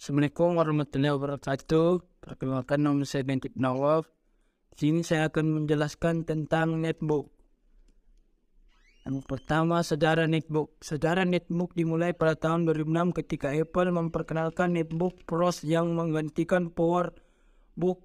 Assalamualaikum warahmatullahi wabarakatuh. Perkenalkan, nama saya Nantip Nawaf. Di sini saya akan menjelaskan tentang netbook. Yang pertama, sejarah netbook. Sejarah netbook dimulai pada tahun 2006 ketika Apple memperkenalkan netbook Pros yang menggantikan PowerBook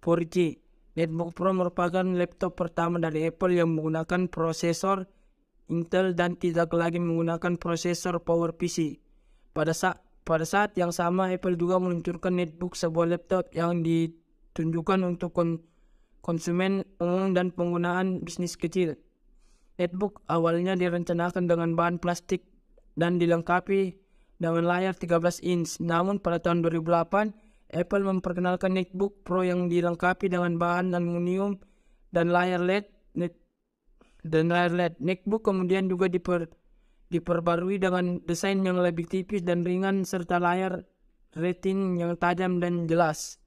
4G. Netbook Pro merupakan laptop pertama dari Apple yang menggunakan prosesor Intel dan tidak lagi menggunakan prosesor PowerPC. Pada saat yang sama, Apple juga meluncurkan netbook, sebuah laptop yang ditunjukkan untuk konsumen umum dan penggunaan bisnis kecil. Netbook awalnya direncanakan dengan bahan plastik dan dilengkapi dengan layar 13 inch. Namun pada tahun 2008, Apple memperkenalkan netbook Pro yang dilengkapi dengan bahan aluminium dan layar LED. Netbook kemudian juga diperbarui dengan desain yang lebih tipis dan ringan serta layar retina yang tajam dan jelas.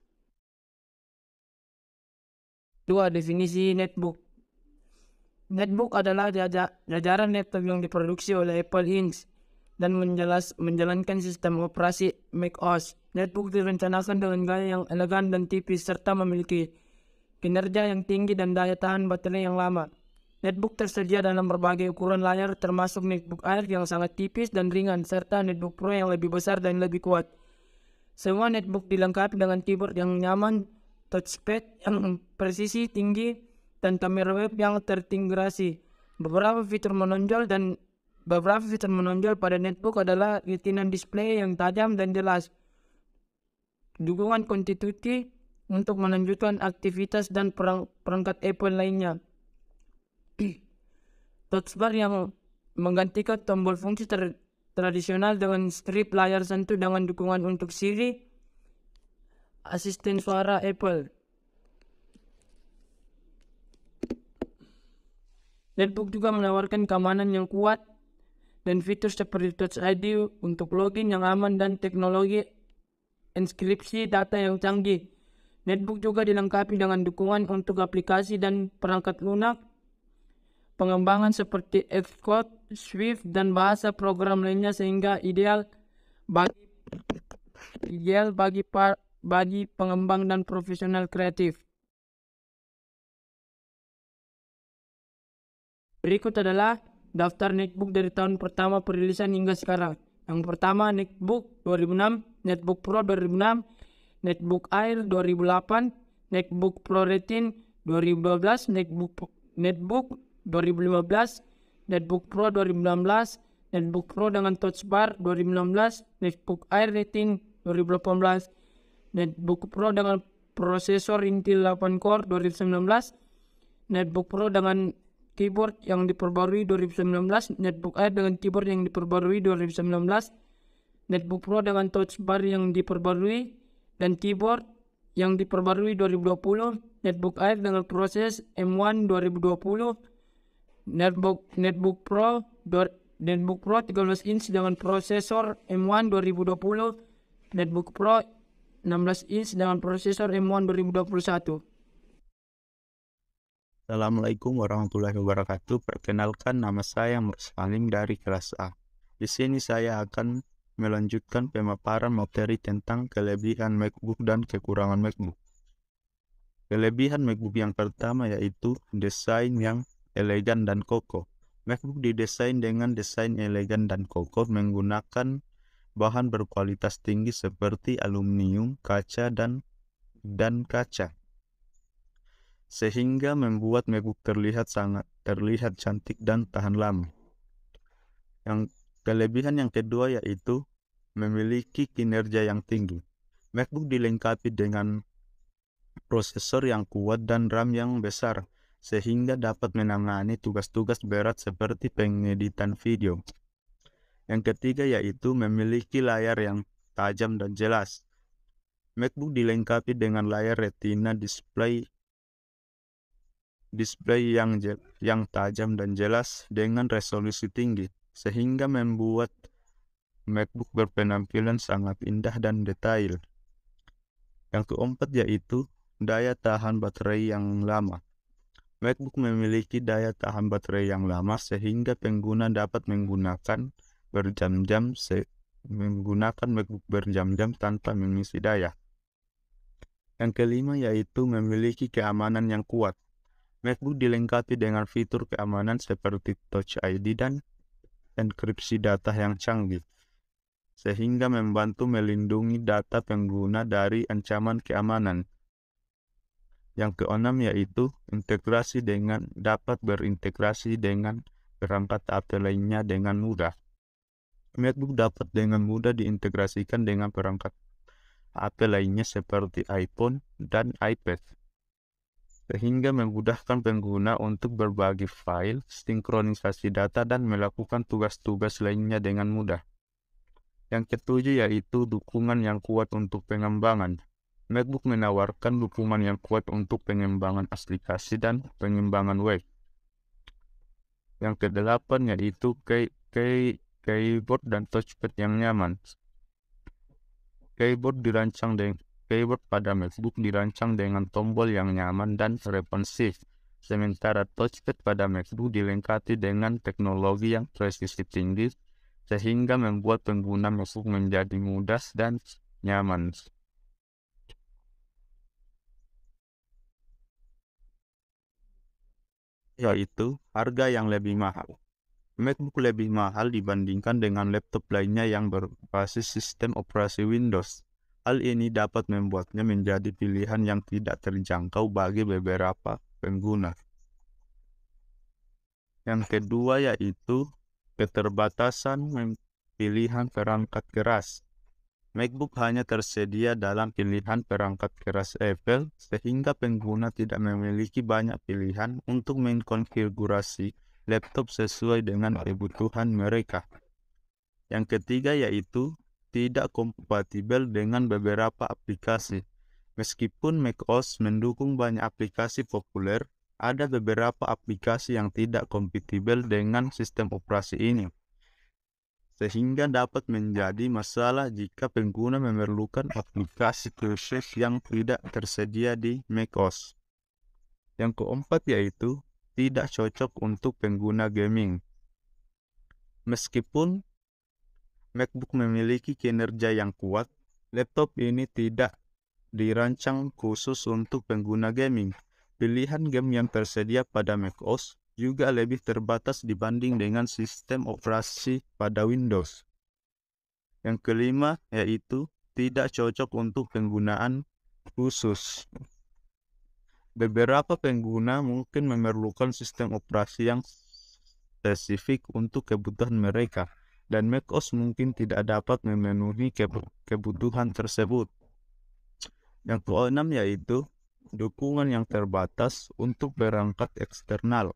2. Definisi netbook. Netbook adalah jajaran laptop yang diproduksi oleh Apple Inc. dan menjalankan sistem operasi macOS. Netbook direncanakan dengan gaya yang elegan dan tipis serta memiliki kinerja yang tinggi dan daya tahan baterai yang lama. Netbook tersedia dalam berbagai ukuran layar, termasuk netbook Air yang sangat tipis dan ringan, serta netbook Pro yang lebih besar dan lebih kuat. Semua netbook dilengkapi dengan keyboard yang nyaman, touchpad yang presisi tinggi, dan kamera web yang terintegrasi. Beberapa fitur menonjol pada netbook adalah retina display yang tajam dan jelas, dukungan kontinuiti untuk melanjutkan aktivitas dan perangkat Apple lainnya, touchbar yang menggantikan tombol fungsi tradisional dengan strip layar sentuh dengan dukungan untuk Siri, asisten suara Apple. Netbook juga menawarkan keamanan yang kuat dan fitur seperti Touch ID untuk login yang aman dan teknologi enkripsi data yang canggih. Netbook juga dilengkapi dengan dukungan untuk aplikasi dan perangkat lunak, pengembangan seperti Xcode, Swift, dan bahasa program lainnya sehingga ideal bagi pengembang dan profesional kreatif. Berikut adalah daftar netbook dari tahun pertama perilisan hingga sekarang. Yang pertama, netbook 2006, netbook Pro 2006, netbook Air 2008, netbook Pro Retina 2012, netbook 2015, netbook Pro 2016, netbook Pro dengan touch bar 2016, netbook Air Retina 2018, netbook Pro dengan prosesor Intel 8 core 2019, netbook Pro dengan keyboard yang diperbarui 2019, netbook Air dengan keyboard yang diperbarui 2019, netbook Pro dengan touch bar yang diperbarui dan keyboard yang diperbarui 2020, netbook Air dengan proses M1 2020, netbook Pro 13 inch dengan prosesor M1 2020, netbook Pro 16 inch dengan prosesor M1 2021. Assalamualaikum warahmatullahi wabarakatuh. Perkenalkan, nama saya Mursalim dari kelas A. Di sini saya akan melanjutkan pemaparan materi tentang kelebihan MacBook dan kekurangan MacBook. Kelebihan MacBook yang pertama yaitu desain yang elegan dan kokoh. MacBook didesain dengan desain elegan dan kokoh menggunakan bahan berkualitas tinggi seperti aluminium, kaca, dan kaca, sehingga membuat MacBook terlihat cantik dan tahan lama. Yang kelebihan yang kedua yaitu memiliki kinerja yang tinggi. MacBook dilengkapi dengan prosesor yang kuat dan RAM yang besar, sehingga dapat menangani tugas-tugas berat seperti pengeditan video. Yang ketiga yaitu memiliki layar yang tajam dan jelas. MacBook dilengkapi dengan layar retina display yang tajam dan jelas dengan resolusi tinggi, sehingga membuat MacBook berpenampilan sangat indah dan detail. Yang keempat yaitu daya tahan baterai yang lama. MacBook memiliki daya tahan baterai yang lama sehingga pengguna dapat menggunakan berjam-jam menggunakan MacBook berjam-jam tanpa mengisi daya. Yang kelima yaitu memiliki keamanan yang kuat. MacBook dilengkapi dengan fitur keamanan seperti Touch ID dan enkripsi data yang canggih, sehingga membantu melindungi data pengguna dari ancaman keamanan. Yang keenam yaitu dapat berintegrasi dengan perangkat Apple lainnya dengan mudah. MacBook dapat dengan mudah diintegrasikan dengan perangkat Apple lainnya seperti iPhone dan iPad, sehingga memudahkan pengguna untuk berbagi file, sinkronisasi data, dan melakukan tugas-tugas lainnya dengan mudah. Yang ketujuh yaitu dukungan yang kuat untuk pengembangan. MacBook menawarkan dukungan yang kuat untuk pengembangan aplikasi dan pengembangan web. Yang kedelapan yaitu keyboard dan touchpad yang nyaman. Keyboard pada MacBook dirancang dengan tombol yang nyaman dan responsif, sementara touchpad pada MacBook dilengkapi dengan teknologi yang presisi tinggi, sehingga membuat pengguna MacBook menjadi mudah dan nyaman. Yaitu harga yang lebih mahal. MacBook lebih mahal dibandingkan dengan laptop lainnya yang berbasis sistem operasi Windows. Hal ini dapat membuatnya menjadi pilihan yang tidak terjangkau bagi beberapa pengguna. Yang kedua yaitu keterbatasan pilihan perangkat keras. MacBook hanya tersedia dalam pilihan perangkat keras Apple, sehingga pengguna tidak memiliki banyak pilihan untuk mengkonfigurasi laptop sesuai dengan kebutuhan mereka. Yang ketiga yaitu tidak kompatibel dengan beberapa aplikasi. Meskipun macOS mendukung banyak aplikasi populer, ada beberapa aplikasi yang tidak kompatibel dengan sistem operasi ini, sehingga dapat menjadi masalah jika pengguna memerlukan aplikasi khusus yang tidak tersedia di macOS. Yang keempat yaitu tidak cocok untuk pengguna gaming. Meskipun MacBook memiliki kinerja yang kuat, laptop ini tidak dirancang khusus untuk pengguna gaming. Pilihan game yang tersedia pada macOS juga lebih terbatas dibanding dengan sistem operasi pada Windows. Yang kelima yaitu tidak cocok untuk penggunaan khusus. Beberapa pengguna mungkin memerlukan sistem operasi yang spesifik untuk kebutuhan mereka, dan macOS mungkin tidak dapat memenuhi kebutuhan tersebut. Yang keenam yaitu dukungan yang terbatas untuk perangkat eksternal.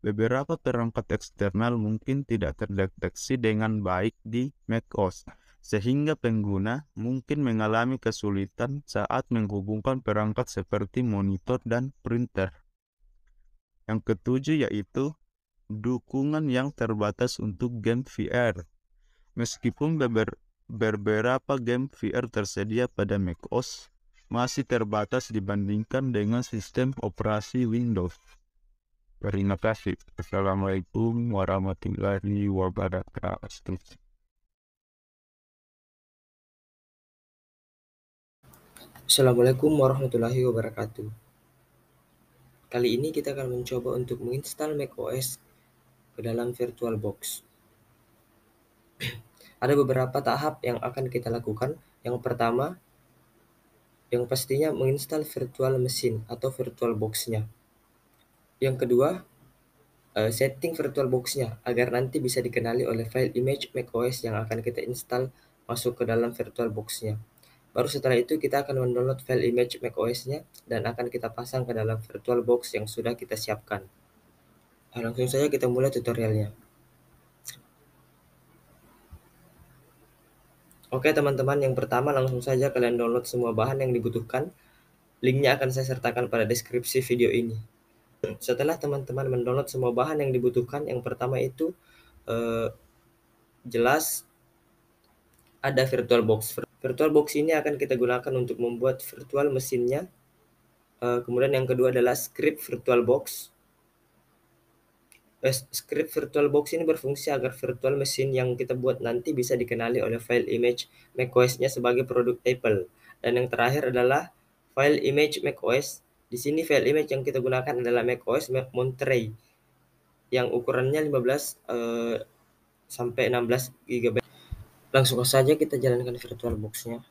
Beberapa perangkat eksternal mungkin tidak terdeteksi dengan baik di macOS, sehingga pengguna mungkin mengalami kesulitan saat menghubungkan perangkat seperti monitor dan printer. Yang ketujuh yaitu dukungan yang terbatas untuk game VR. Meskipun beberapa game VR tersedia pada macOS, masih terbatas dibandingkan dengan sistem operasi Windows. Terima kasih. Assalamualaikum warahmatullahi wabarakatuh. Assalamualaikum warahmatullahi wabarakatuh. Kali ini kita akan mencoba untuk menginstal macOS ke dalam VirtualBox. Ada beberapa tahap yang akan kita lakukan. Yang pertama, yang pastinya menginstal virtual machine atau VirtualBox-nya. Yang kedua, setting VirtualBox-nya agar nanti bisa dikenali oleh file image macOS yang akan kita install masuk ke dalam VirtualBox-nya. Baru setelah itu kita akan mendownload file image macOS-nya dan akan kita pasang ke dalam VirtualBox yang sudah kita siapkan. Langsung saja kita mulai tutorialnya. Oke teman-teman, yang pertama langsung saja kalian download semua bahan yang dibutuhkan. Linknya akan saya sertakan pada deskripsi video ini. Setelah teman-teman mendownload semua bahan yang dibutuhkan, yang pertama itu jelas ada VirtualBox. VirtualBox ini akan kita gunakan untuk membuat virtual mesinnya. Kemudian yang kedua adalah script VirtualBox. Script VirtualBox ini berfungsi agar virtual machine yang kita buat nanti bisa dikenali oleh file image macOS-nya sebagai produk Apple. Dan yang terakhir adalah file image macOS. Di sini file image yang kita gunakan adalah macOS Monterey yang ukurannya 15 sampai 16 GB. Langsung saja kita jalankan VirtualBox-nya.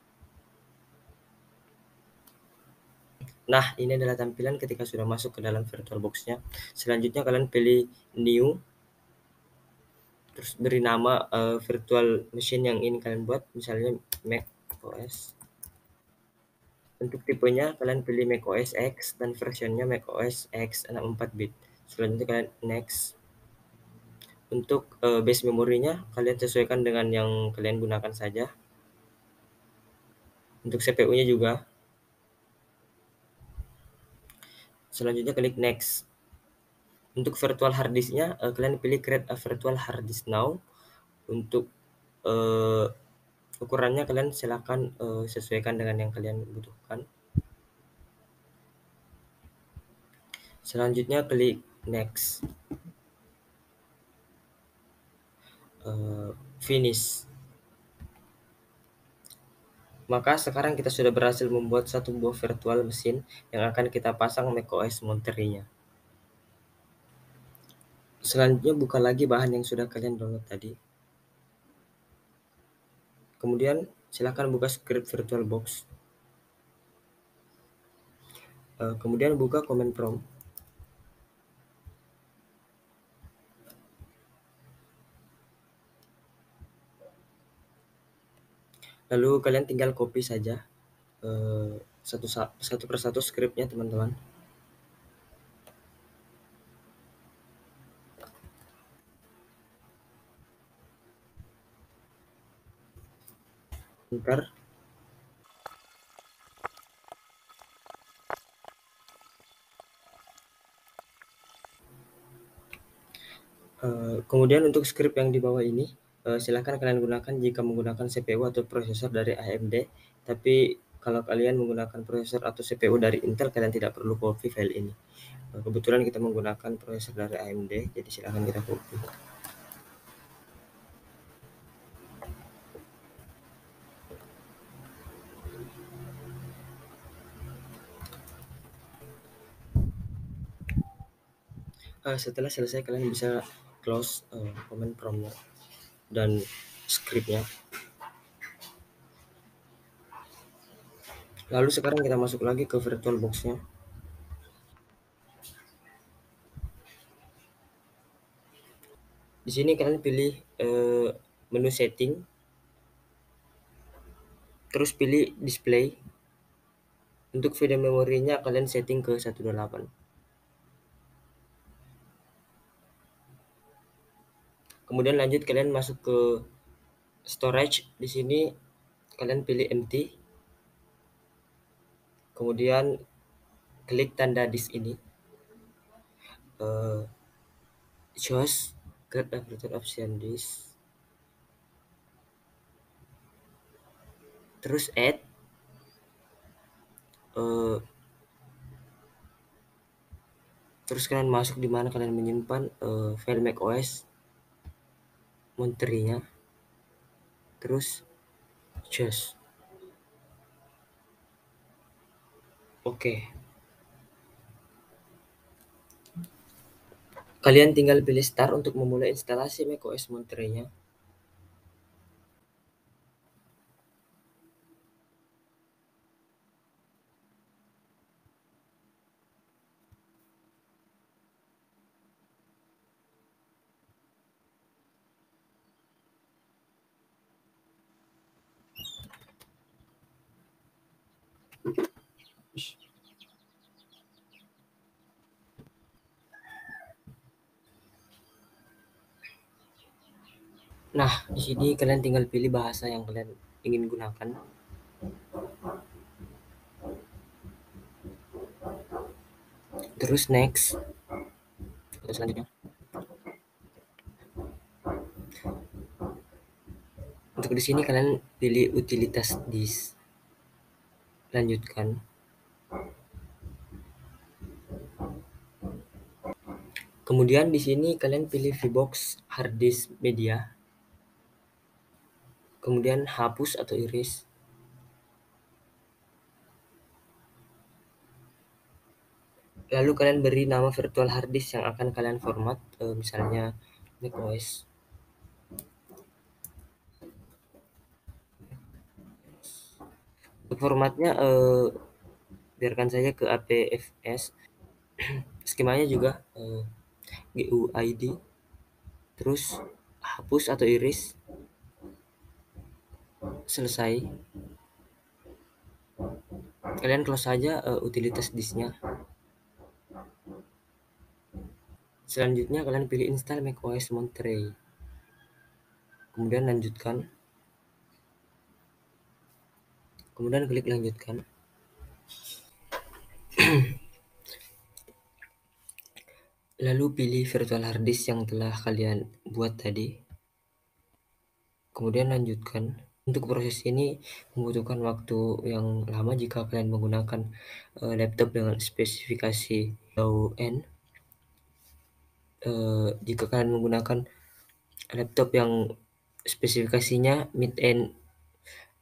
Nah, ini adalah tampilan ketika sudah masuk ke dalam VirtualBox-nya. Selanjutnya kalian pilih New, terus beri nama virtual machine yang ingin kalian buat, misalnya macOS. Untuk tipenya kalian pilih macOS X dan versionnya macOS X 64 bit. Selanjutnya kalian next. Untuk base memorinya kalian sesuaikan dengan yang kalian gunakan saja. Untuk CPU-nya juga. Selanjutnya klik next. Untuk virtual hard disk-nya kalian pilih create a virtual hard disk now. Untuk ukurannya kalian silakan sesuaikan dengan yang kalian butuhkan. Selanjutnya klik next. Finish. Maka sekarang kita sudah berhasil membuat satu buah virtual mesin yang akan kita pasang macOS Monterey-nya. Selanjutnya buka lagi bahan yang sudah kalian download tadi. Kemudian silakan buka script VirtualBox. Kemudian buka command prompt. Lalu kalian tinggal copy saja satu persatu scriptnya, teman-teman. Bentar. Kemudian untuk script yang di bawah ini silakan kalian gunakan jika menggunakan CPU atau prosesor dari AMD. Tapi kalau kalian menggunakan prosesor atau CPU dari Intel, kalian tidak perlu copy file ini. Kebetulan kita menggunakan prosesor dari AMD, jadi silakan kita copy. Setelah selesai kalian bisa close command prompt-nya dan scriptnya. Lalu sekarang kita masuk lagi ke VirtualBox-nya. Di sini kalian pilih menu setting, terus pilih display. Untuk video memorinya kalian setting ke 128. Kemudian lanjut kalian masuk ke storage. Di sini kalian pilih empty. Kemudian klik tanda disk ini. Choose create a virtual option disk. Terus add. Terus kalian masuk di mana kalian menyimpan file macOS Monterey-nya. Terus choose. Oke. Kalian tinggal pilih start untuk memulai instalasi macOS Monterey-nya. Nah, di sini kalian tinggal pilih bahasa yang kalian ingin gunakan. Terus next. Terus selanjutnya. Untuk di sini kalian pilih utilitas disk. Lanjutkan. Kemudian di sini kalian pilih VBox hard disk media, kemudian hapus atau iris. Lalu kalian beri nama virtual hard disk yang akan kalian format, misalnya macOS. Untuk formatnya biarkan saja ke APFS. Skemanya juga GUID, terus hapus atau iris, selesai. Kalian close saja utilitas disknya. Selanjutnya kalian pilih install macOS Monterey, kemudian lanjutkan, kemudian klik lanjutkan. Lalu pilih virtual hard disk yang telah kalian buat tadi, kemudian lanjutkan. Untuk proses ini membutuhkan waktu yang lama jika kalian menggunakan laptop dengan spesifikasi low end. Jika kalian menggunakan laptop yang spesifikasinya mid end,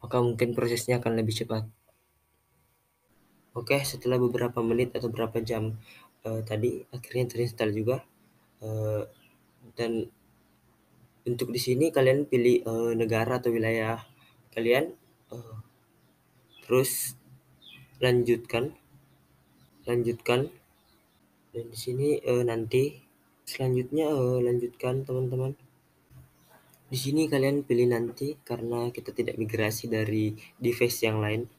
maka mungkin prosesnya akan lebih cepat. Oke, setelah beberapa menit atau beberapa jam tadi akhirnya terinstall juga. Dan untuk di sini kalian pilih negara atau wilayah kalian, terus lanjutkan, dan di sini nanti selanjutnya lanjutkan teman-teman. Di sini kalian pilih nanti karena kita tidak migrasi dari device yang lain.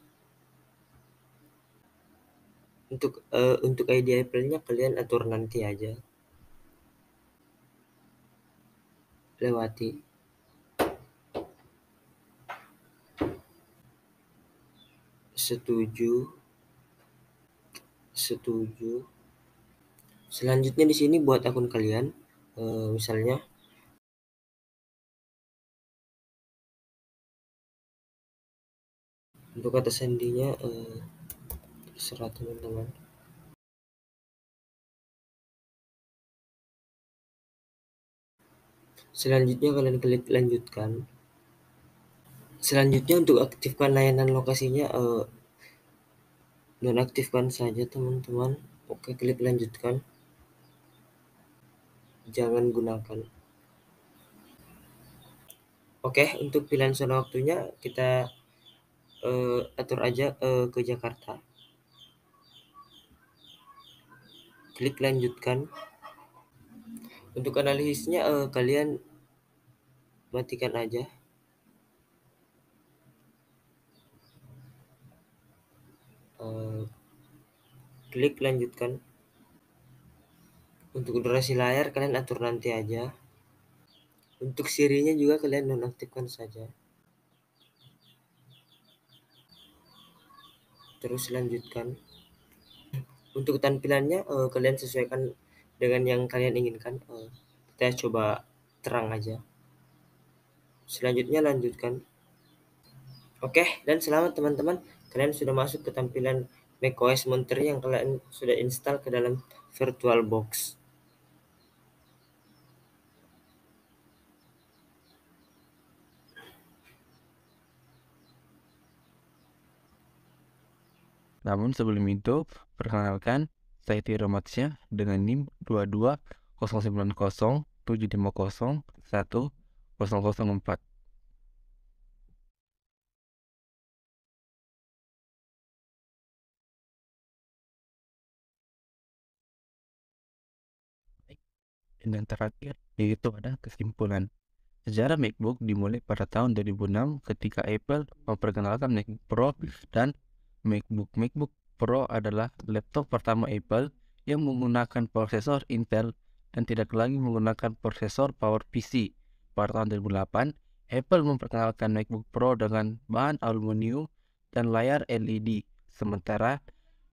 Untuk ID Apple-nya kalian atur nanti aja. Lewati. Setuju. Selanjutnya di sini buat akun kalian, misalnya untuk kata sandinya terserah teman-teman. Selanjutnya kalian klik lanjutkan. Selanjutnya untuk aktifkan layanan lokasinya, nonaktifkan saja teman-teman. Oke, klik lanjutkan. Jangan gunakan. Oke, untuk pilihan zona waktunya kita atur aja ke Jakarta. Klik lanjutkan. Untuk analisisnya kalian matikan aja. Klik lanjutkan. Untuk durasi layar kalian atur nanti aja. Untuk Siri-nya juga kalian nonaktifkan saja. Terus lanjutkan. Untuk tampilannya kalian sesuaikan dengan yang kalian inginkan. Kita coba terang aja. Selanjutnya lanjutkan. Oke, dan selamat teman-teman. Kalian sudah masuk ke tampilan macOS Monterey yang kalian sudah install ke dalam VirtualBox. Namun sebelum itu, perkenalkan, saya Tiro Matsya dengan NIM 220907501004. Dan terakhir, yaitu ada kesimpulan. Sejarah MacBook dimulai pada tahun 2006 ketika Apple memperkenalkan MacBook Pro dan MacBook Pro adalah laptop pertama Apple yang menggunakan prosesor Intel dan tidak lagi menggunakan prosesor PowerPC. Pada tahun 2008, Apple memperkenalkan MacBook Pro dengan bahan aluminium dan layar LED. Sementara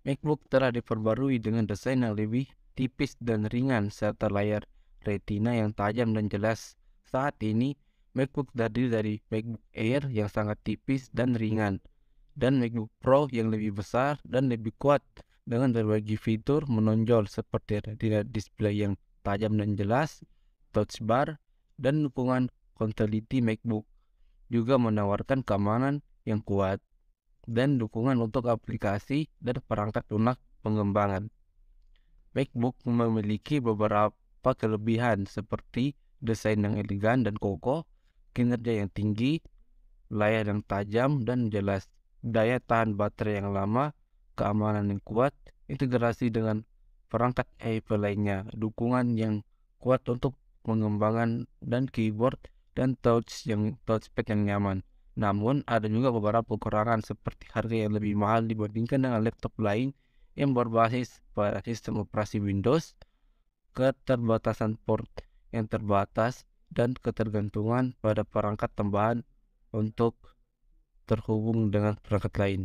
MacBook telah diperbarui dengan desain yang lebih tipis dan ringan serta layar Retina yang tajam dan jelas. Saat ini, MacBook terdiri dari MacBook Air yang sangat tipis dan ringan, dan MacBook Pro yang lebih besar dan lebih kuat dengan berbagai fitur menonjol seperti Retina display yang tajam dan jelas, touch bar, dan dukungan Continuity MacBook juga menawarkan keamanan yang kuat dan dukungan untuk aplikasi dan perangkat lunak pengembangan. MacBook memiliki beberapa kelebihan seperti desain yang elegan dan kokoh, kinerja yang tinggi, layar yang tajam dan jelas, daya tahan baterai yang lama, keamanan yang kuat, integrasi dengan perangkat Apple lainnya, dukungan yang kuat untuk pengembangan dan keyboard dan touchpad yang nyaman. Namun ada juga beberapa kekurangan seperti harga yang lebih mahal dibandingkan dengan laptop lain yang berbasis pada sistem operasi Windows, keterbatasan port yang terbatas, dan ketergantungan pada perangkat tambahan untuk terhubung dengan perangkat lain.